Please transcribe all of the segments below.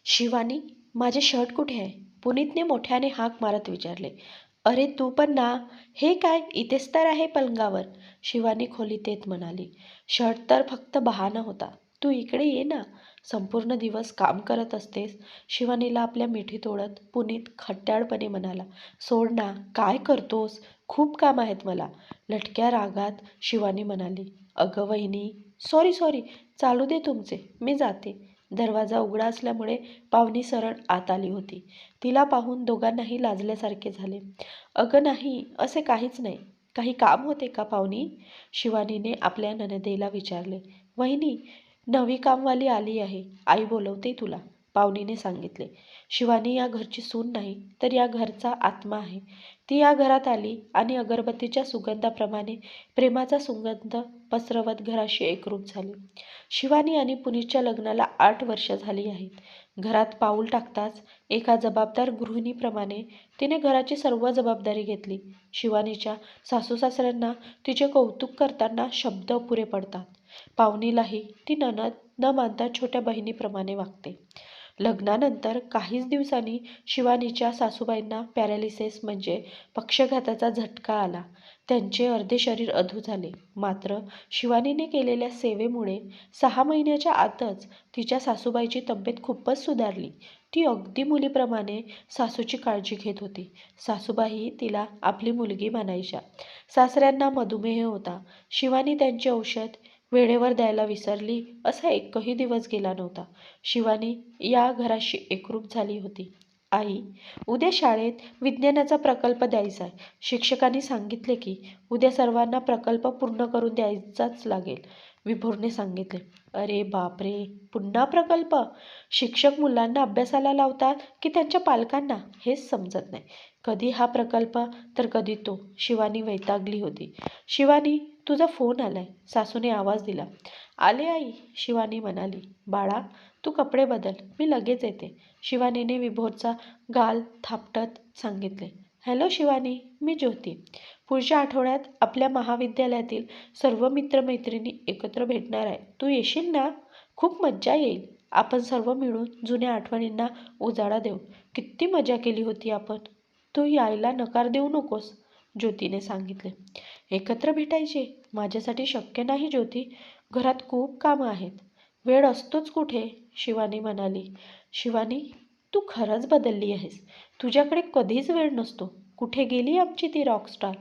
शिवानी, माझे शर्ट कुठे आहे? पुनीतने मोठ्याने हाक मारत विचारले. अरे तू पण ना. हे काय, इथेच तर आहे पलंगावर. शिवानी खोलीत येत म्हणाली. शर्ट तर फक्त बहाणा होता. तू इकडे ये ना. संपूर्ण दिवस काम करत असतेस. शिवानीला आपल्या मिठीत ओढत पुनीत खट्याळपणे म्हणाला. सोड ना, काय करतोस? खूप काम आहेत मला. लटक्या रागात शिवानी म्हणाली. अगं वहिनी, सॉरी सॉरी, चालू दे तुमचे, मी जाते. दरवाजा उघडा असल्यामुळे पाहुणी सरळ आत आली होती. तिला पाहून दोघांनाही लाजल्यासारखे झाले. अगं नाही, असे काहीच नाही. काही काम होते का पाहुणी? शिवानीने आपल्या नणंदेला विचारले. वहिनी, नवी कामवाली आली आहे. आई बोलवते तुला, पाहुणीने सांगितले. शिवानी या घरची सून नाही, तर या घरचा आत्मा आहे. ती या घरात आली आणि अगरबत्तीच्या सुगंधाप्रमाणे प्रेमाचा सुगंध पसरवत घराशी एकरूप झाली. शिवानी आणि पुनीतच्या लग्नाला 8 वर्ष झाली आहेत. घरात पाऊल टाकताच एका जबाबदार गृहिणीप्रमाणे तिने घराची सर्व जबाबदारी घेतली. शिवानीच्या सासूसासऱ्यांना तिचे कौतुक करताना शब्द अपुरे पडतात. पाहुणीलाही ती नणद न मानता छोट्या बहिणीप्रमाणे वागते. लग्नानंतर काहीच दिवसांनी शिवानीच्या सासूबाईंना पॅरालिसिस म्हणजे पक्षाघाताचा झटका आला. त्यांचे अर्धे शरीर अधू झाले. मात्र शिवानीने केलेल्या सेवेमुळे 6 महिन्याच्या आतच तिच्या सासूबाईची तब्येत खूपच सुधारली. ती अगदी मुलीप्रमाणे सासूची काळजी घेत होती. सासूबाई तिला आपली मुलगी मानायच्या. सासऱ्यांना मधुमेह होता. शिवानी त्यांचे औषध वेळेवर द्यायला विसरली असा एकही दिवस गेला नव्हता. शिवानी या घराशी एकरूप झाली होती. आई, उद्या शाळेत विज्ञानाचा प्रकल्प द्यायचा आहे. शिक्षकांनी सांगितले की उद्या सर्वांना प्रकल्प पूर्ण करून द्यायचाच लागेल, विभोरने सांगितले. अरे बापरे, पुन्हा प्रकल्प? शिक्षक मुलांना अभ्यासाला लावतात की त्यांच्या पालकांना, हेच समजत नाही. कधी हा प्रकल्प तर कधी तो. शिवानी वैतागली होती. शिवानी, तुझा फोन आलाय, सासूने आवाज दिला. आले आई, शिवानी म्हणाली. बाळा, तू कपडे बदल, मी लगेच येते, शिवानीने विभोरचा गाल थापटत सांगितले. हॅलो शिवानी, मी ज्योती. पुढच्या आठवड्यात आपल्या महाविद्यालयातील सर्व मित्रमैत्रिणी एकत्र भेटणार आहे. तू येशील ना? खूप मज्जा येईल. आपण सर्व मिळून जुन्या आठवणींना उजाळा देऊ. किती मजा केली होती आपण. तू यायला नकार देऊ नकोस, ज्योतीने सांगितले. एकत्र भेटायचे माझ्यासाठी शक्य नाही ज्योती. घरात खूप कामं आहेत. वेळ असतोच कुठे, शिवानी म्हणाली. शिवानी, तू खरंच बदलली आहेस. तुझ्याकडे कधीच वेळ नसतो. कुठे गेली आमची ती रॉकस्टार?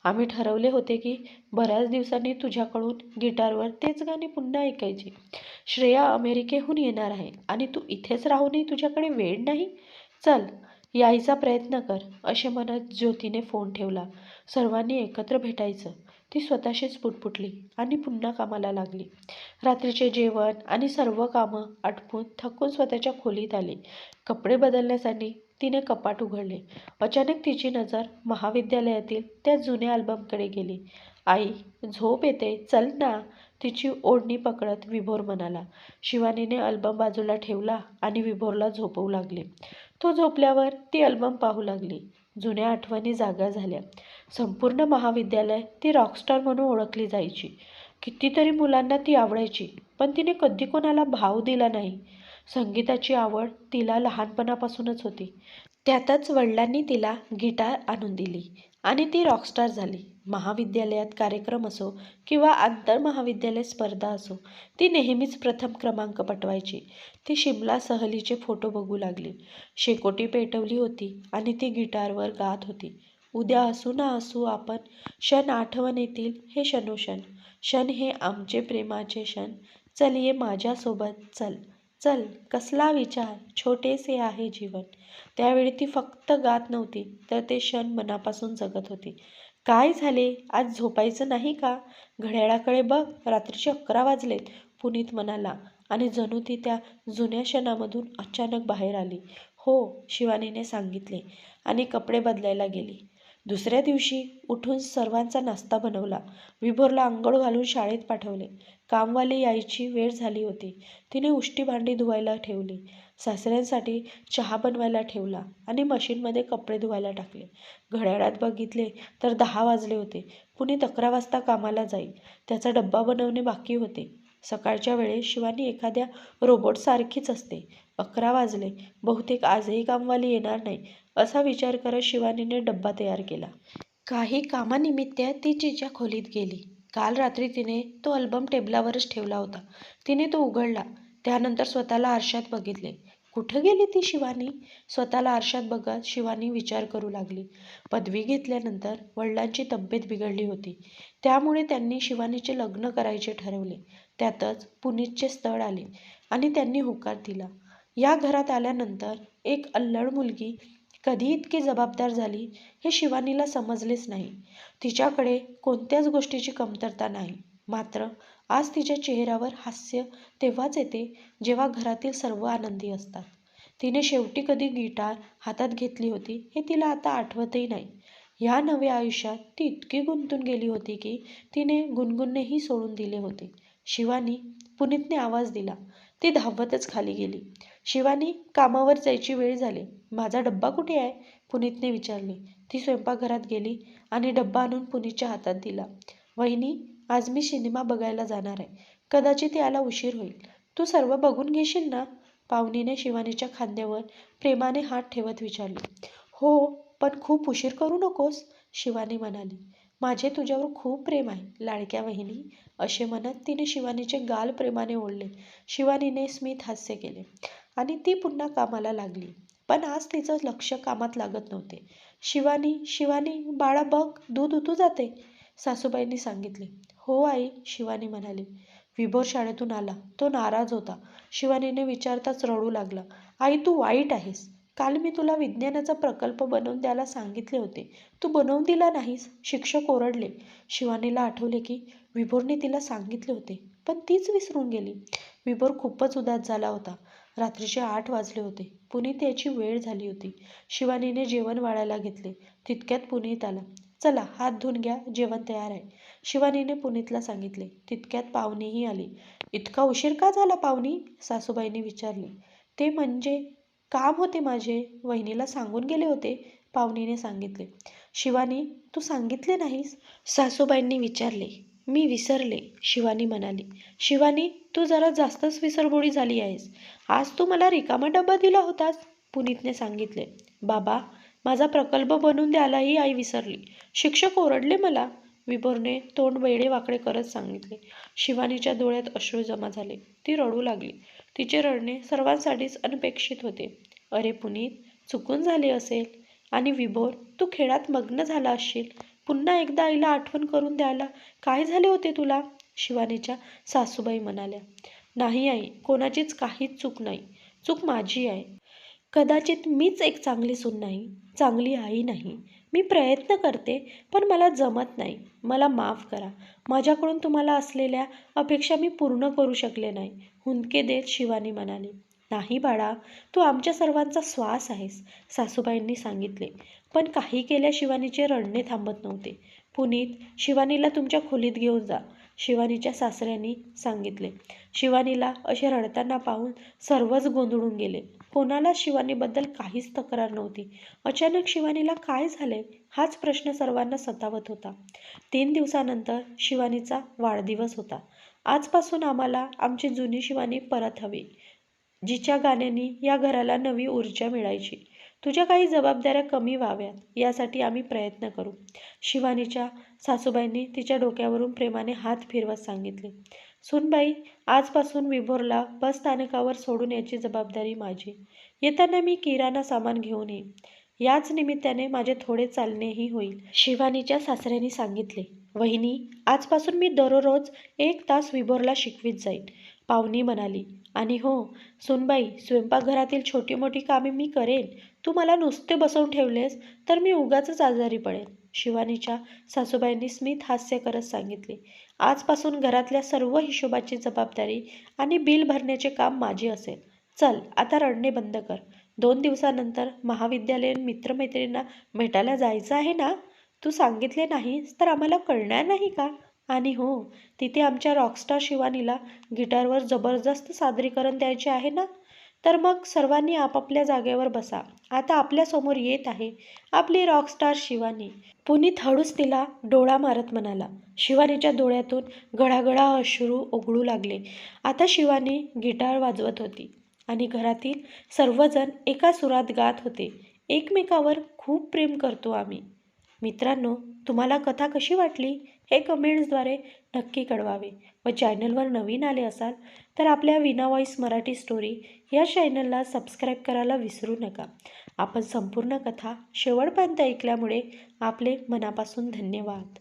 आम्ही ठरवले होते की बऱ्याच दिवसांनी तुझ्याकडून गिटारवर तेच गाणे पुन्हा ऐकायची. श्रेया अमेरिकेहून येणार आहे आणि तू इथेच राहूनही तुझ्याकडे वेळ नाही. चल, यायचा प्रयत्न कर, असे म्हणत ज्योतीने फोन ठेवला. सर्वांनी एकत्र भेटायचं, ती स्वतःशीच पुटपुटली आणि पुन्हा कामाला लागली. रात्रीचे जेवण आणि सर्व कामं आटपून थकून स्वतःच्या खोलीत आली. कपडे बदलण्यासाठी तिने कपाट उघडले. अचानक तिची नजर महाविद्यालयातील त्या जुन्या अल्बमकडे गेली. आई, झोप येते, चल ना, तिची ओढणी पकडत विभोर म्हणाला. शिवानीने अल्बम बाजूला ठेवला आणि विभोरला झोपवू लागले. तो झोपल्यावर ती अल्बम पाहू लागली. जुन्या आठवणी जागा झाल्या. संपूर्ण महाविद्यालय ती रॉकस्टार म्हणून ओळखली जायची. कितीतरी मुलांना ती आवडायची, पण तिने कधी कोणाला भाव दिला नाही. संगीताची आवड तिला लहानपणापासूनच होती. त्यातच वडिलांनी तिला गिटार आणून दिली आणि ती रॉकस्टार झाली. महाविद्यालयात कार्यक्रम असो किंवा आंतरमहाविद्यालय स्पर्धा असो, ती नेहमीच प्रथम क्रमांक पटवायची. ती शिमला सहलीचे फोटो बघू लागली. शेकोटी पेटवली होती आणि ती गिटारवर गात होती. उद्या असू ना असू आपण, क्षण आठवण येतील हे क्षणोक्षण. क्षण हे आमचे प्रेमाचे क्षण. चल ये माझ्यासोबत, चल चल, कसला विचार, छोटेसे आहे जीवन. त्यावेळी ती फक्त गात नव्हती, तर ते क्षण मनापासून जगत होती. काय झाले, आज झोपायचं नाही का? घड्याळाकडे बघ, रात्रीचे 11 वाजलेत, पुनीत म्हणाला आणि जणू ती त्या जुन्या क्षणामधून अचानक बाहेर आली. हो, शिवानीने सांगितले आणि कपडे बदलायला गेली. दुसऱ्या दिवशी उठून सर्वांचा नाश्ता बनवला. विभोरला अंघोळ घालून शाळेत पाठवले. कामवाली यायची वेळ झाली होती. तिने उष्टी भांडी धुवायला ठेवली, सासऱ्यांसाठी चहा बनवायला ठेवला आणि मशीनमध्ये कपडे धुवायला टाकले. घड्याळात बघितले तर 10 वाजले होते. पुनीत 11 वाजता कामाला जाईल. त्याचा डब्बा बनवणे बाकी होते. सकाळच्या वेळेस शिवानी एखाद्या रोबोटसारखीच असते. 11 वाजले. बहुतेक आजही कामवाली येणार नाही असा विचार करत शिवानीने डब्बा तयार केला. काही कामानिमित्त ती तिच्या खोलीत गेली. काल रात्री तिने तो अल्बम टेबलावरच ठेवला होता. तिने तो उघडला. त्यानंतर स्वतःला आरशात बघितले. कुठं गेली ती शिवानी? स्वतःला आरशात बघत शिवानी विचार करू लागली. पदवी घेतल्यानंतर वडिलांची तब्येत बिघडली होती. त्यामुळे त्यांनी शिवानीचे लग्न करायचे ठरवले. त्यातच पुनीतचे स्थळ आले आणि त्यांनी होकार दिला. या घरात आल्यानंतर एक अल्लड मुलगी कधी इतकी जबाबदार झाली हे शिवानीला समजलेच नाही. तिच्याकडे कोणत्याच गोष्टीची कमतरता नाही. मात्र आज तिच्या चेहऱ्यावर हास्य तेव्हाच येते जेव्हा घरातील सर्व आनंदी असतात. तिने शेवटी कधी गिटार हातात घेतली होती हे तिला आता आठवतही नाही. ह्या नव्या आयुष्यात ती इतकी गुंतून गेली होती की तिने गुणगुणणेही सोडून दिले होते. शिवानी, पुनीतने आवाज दिला. ती धावतच खाली गेली. शिवानी, कामावर जायची वेळ झाली. माझा डब्बा कुठे आहे? पुनीतने विचारले. ती स्वयंपाकघरात गेली आणि डब्बा आणून पुनीतच्या हातात दिला. वहिनी, आज मी सिनेमा बघायला जाणार आहे. कदाचित याला उशीर होईल. तू सर्व बघून घेशील ना? पाहुणीने शिवानीच्या खांद्यावर प्रेमाने हात ठेवत विचारले. हो, पण खूप उशीर करू नकोस, शिवानी म्हणाली. माझे तुझ्यावर खूप प्रेम आहे, लाडक्या वहिनी, असे म्हणत तिने शिवानीचे गाल प्रेमाने ओढले. शिवानीने स्मित हास्य केले आणि ती पुन्हा कामाला लागली. पण आज तिचं लक्ष कामात लागत नव्हते. शिवानी, शिवानी, बाळा बघ, दूध उतू जाते, सासूबाईंनी सांगितले. हो आई, शिवानी म्हणाली. विभोर शाळेतून आला. तो नाराज होता. शिवानीने विचारताच रडू लागला. आई, तू वाईट आहेस. काल मी तुला विज्ञानाचा प्रकल्प बनवून द्यायला सांगितले होते. तू बनवून दिला नाहीस. शिक्षक ओरडले. शिवानीला आठवले की विभोरने तिला सांगितले होते, पण तीच विसरून गेली. विभोर खूपच उदास झाला होता. रात्रीचे 8 वाजले होते. पुनीत याची वेळ झाली होती. शिवानीने जेवण वाढायला घेतले. तितक्यात पुनीत आला. चला, हात धुवून घ्या, जेवण तयार आहे, शिवानीने पुनीतला सांगितले. तितक्यात पाहुणीही आली. इतका उशीर का झाला पाहुणी? सासूबाईंनी विचारले. ते म्हणजे काम होते माझे, वहिनीला सांगून गेले होते, पाहुणीने सांगितले. शिवानी, तू सांगितले नाहीस? सासूबाईंनी विचारले. मी विसरले, शिवानी म्हणाली. शिवानी, तू जरा जास्तच विसरबोळी झाली आहेस. आज तू मला रिकामा डबा दिला होतास, पुनीतने सांगितले. बाबा, माझा प्रकल्प बनवून द्यायलाही आई विसरली. शिक्षक ओरडले मला, विभोरने तोंड वेडे वाकडे करत सांगितले. शिवानीच्या डोळ्यात अश्रू जमा झाले. ती रडू लागली. तिचे रडणे सर्वांसाठीच अनपेक्षित होते. अरे पुनीत, चुकून झाले असेल. आणि विभोर, तू खेळात मग्न झाला असशील. पुन्हा एकदा आईला आठवण करून द्यायला काय झाले होते तुला? शिवानीच्या सासूबाई म्हणाल्या. नाही आई, कोणाचीच काहीच चूक नाही. चूक माझी आहे. कदाचित मीच एक चांगली सून नाही, चांगली आई नाही. मी प्रयत्न करते, पण मला जमत नाही. मला माफ करा. माझ्याकडून तुम्हाला असलेल्या अपेक्षा मी पूर्ण करू शकले नाही, हुंदके देत शिवानी म्हणाली. नाही बाळा, तू आमच्या सर्वांचा श्वास आहेस, सासूबाईंनी सांगितले. पण काही केल्या शिवानीचे रडणे थांबत नव्हते. पुनीत, शिवानीला तुमच्या खोलीत घेऊन जा, शिवानीच्या सासऱ्यांनी सांगितले. शिवानीला असे रडताना पाहून सर्वच गोंधळून गेले. कोणाला शिवानीबद्दल काहीच तक्रार नव्हती. अचानक शिवानीला काय झाले हाच प्रश्न सर्वांना सतावत होता. 3 दिवसानंतर शिवानीचा वाढदिवस होता. आजपासून आम्हाला आमची जुनी शिवानी परत हवी, जिच्या गाण्याने या घराला नवी ऊर्जा मिळायची. तुझ्या काही जबाबदाऱ्या कमी व्हाव्यात यासाठी आम्ही प्रयत्न करू, शिवानीच्या सासूबाईंनी तिच्या डोक्यावरून प्रेमाने हात फिरवत सांगितले. सुनबाई, आजपासून विभोरला बस स्थानकावर सोडून याची जबाबदारी माझी. येताना मी किराणा सामान घेऊन येईन. याच निमित्ताने माझे थोडे चालणेही होईल, शिवानीच्या सासऱ्यांनी सांगितले. वहिनी, आजपासून मी दररोज 1 तास विभोरला शिकवीत जाईन, पाहुणी म्हणाली. आणि हो सुनबाई, स्वयंपाकघरातील छोटी मोठी कामे मी करेन. तू मला नुसते बसवून ठेवलेस तर मी उगाचच आजारी पडेन, शिवानीच्या सासूबाईंनी स्मित हास्य करत सांगितले. आजपासून घरातल्या सर्व हिशोबाची जबाबदारी आणि बिल भरण्याचे काम माझे असेल. चल, आता रडणे बंद कर. 2 दिवसानंतर महाविद्यालयीन मित्रमैत्रिणींना भेटायला जायचं आहे ना? तू सांगितले नाहीस तर आम्हाला कळणार नाही का? आणि हो, तिथे आमच्या रॉकस्टार शिवानीला गिटारवर जबरदस्त सादरीकरण द्यायचे आहे ना? तर मग सर्वांनी आपापल्या जागेवर बसा. आता आपल्यासमोर येत आहे आपली रॉकस्टार शिवानी, पुनीत हळूच तिला डोळा मारत म्हणाला. शिवानीच्या डोळ्यातून गळागळा अश्रू ओघळू लागले. आता शिवानी गिटार वाजवत होती आणि घरातील सर्वजण एका सुरात गात होते. एकमेकावर खूप प्रेम करतो आम्ही. मित्रांनो, तुम्हाला कथा कशी वाटली हे कमेंट्सद्वारे नक्की कळवावे. व चॅनलवर नवीन आले असाल तर आपल्या वीणा व्हॉइस मराठी स्टोरी या चॅनलला सबस्क्राईब करायला विसरू नका. आपण संपूर्ण कथा शेवटपर्यंत ऐकल्यामुळे आपले मनापासून धन्यवाद.